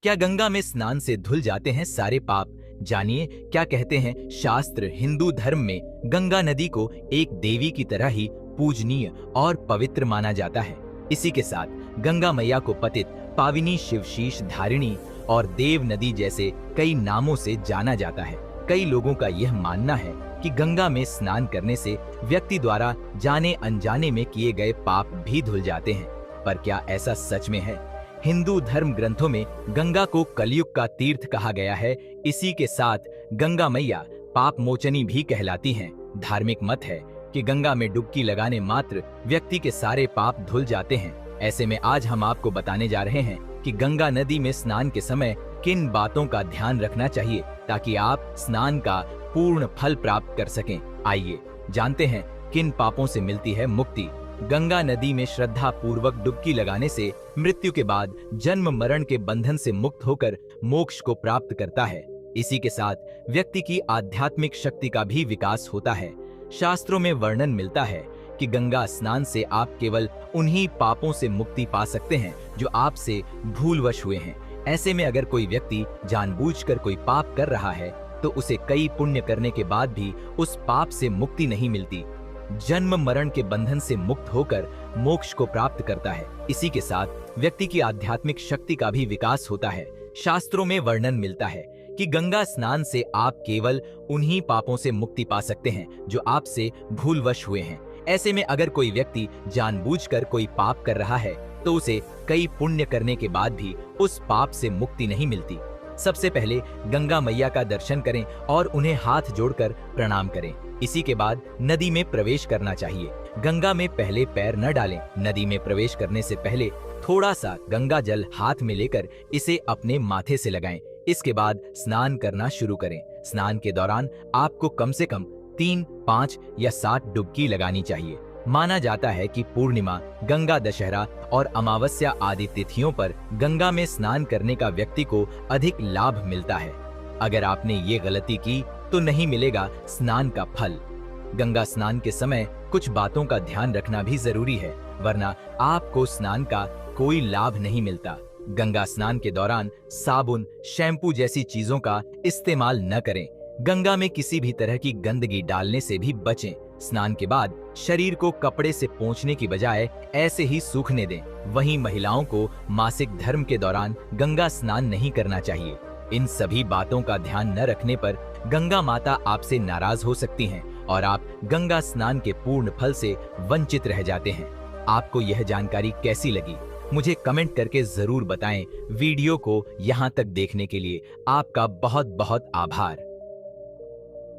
क्या गंगा में स्नान से धुल जाते हैं सारे पाप? जानिए क्या कहते हैं शास्त्र। हिंदू धर्म में गंगा नदी को एक देवी की तरह ही पूजनीय और पवित्र माना जाता है। इसी के साथ गंगा मैया को पतित, पाविनी, शिवशीष धारिणी और देव नदी जैसे कई नामों से जाना जाता है। कई लोगों का यह मानना है कि गंगा में स्नान करने से व्यक्ति द्वारा जाने अनजाने में किए गए पाप भी धुल जाते हैं। पर क्या ऐसा सच में है? हिंदू धर्म ग्रंथों में गंगा को कलयुग का तीर्थ कहा गया है। इसी के साथ गंगा मैया पाप मोचनी भी कहलाती हैं। धार्मिक मत है कि गंगा में डुबकी लगाने मात्र व्यक्ति के सारे पाप धुल जाते हैं। ऐसे में आज हम आपको बताने जा रहे हैं कि गंगा नदी में स्नान के समय किन बातों का ध्यान रखना चाहिए ताकि आप स्नान का पूर्ण फल प्राप्त कर सकें। आइए जानते हैं किन पापों से मिलती है मुक्ति। गंगा नदी में श्रद्धा पूर्वक डुबकी लगाने से मृत्यु के बाद जन्म मरण के बंधन से मुक्त होकर मोक्ष को प्राप्त करता है। इसी के साथ व्यक्ति की आध्यात्मिक शक्ति का भी विकास होता है। शास्त्रों में वर्णन मिलता है कि गंगा स्नान से आप केवल उन्हीं पापों से मुक्ति पा सकते हैं जो आपसे भूलवश हुए हैं। ऐसे में अगर कोई व्यक्ति जानबूझकर कोई पाप कर रहा है तो उसे कई पुण्य करने के बाद भी उस पाप से मुक्ति नहीं मिलती। जन्म मरण के बंधन से मुक्त होकर मोक्ष को प्राप्त करता है। इसी के साथ व्यक्ति की आध्यात्मिक शक्ति का भी विकास होता है। शास्त्रों में वर्णन मिलता है कि गंगा स्नान से आप केवल उन्हीं पापों से मुक्ति पा सकते हैं जो आपसे भूलवश हुए हैं। ऐसे में अगर कोई व्यक्ति जानबूझकर कोई पाप कर रहा है तो उसे कई पुण्य करने के बाद भी उस पाप से मुक्ति नहीं मिलती। सबसे पहले गंगा मैया का दर्शन करें और उन्हें हाथ जोड़कर प्रणाम करें। इसी के बाद नदी में प्रवेश करना चाहिए। गंगा में पहले पैर न डालें। नदी में प्रवेश करने से पहले थोड़ा सा गंगा जल हाथ में लेकर इसे अपने माथे से लगाएं। इसके बाद स्नान करना शुरू करें। स्नान के दौरान आपको कम से कम 3, 5 या 7 डुबकी लगानी चाहिए। माना जाता है कि पूर्णिमा, गंगा दशहरा और अमावस्या आदि तिथियों पर गंगा में स्नान करने का व्यक्ति को अधिक लाभ मिलता है। अगर आपने ये गलती की तो नहीं मिलेगा स्नान का फल। गंगा स्नान के समय कुछ बातों का ध्यान रखना भी जरूरी है, वरना आपको स्नान का कोई लाभ नहीं मिलता। गंगा स्नान के दौरान साबुन, शैम्पू जैसी चीजों का इस्तेमाल न करें। गंगा में किसी भी तरह की गंदगी डालने से भी बचें। स्नान के बाद शरीर को कपड़े से पोंछने की बजाय ऐसे ही सूखने दें। वहीं महिलाओं को मासिक धर्म के दौरान गंगा स्नान नहीं करना चाहिए। इन सभी बातों का ध्यान न रखने पर गंगा माता आपसे नाराज हो सकती हैं और आप गंगा स्नान के पूर्ण फल से वंचित रह जाते हैं। आपको यह जानकारी कैसी लगी? मुझे कमेंट करके जरूर बताएं। वीडियो को यहाँ तक देखने के लिए आपका बहुत बहुत आभार।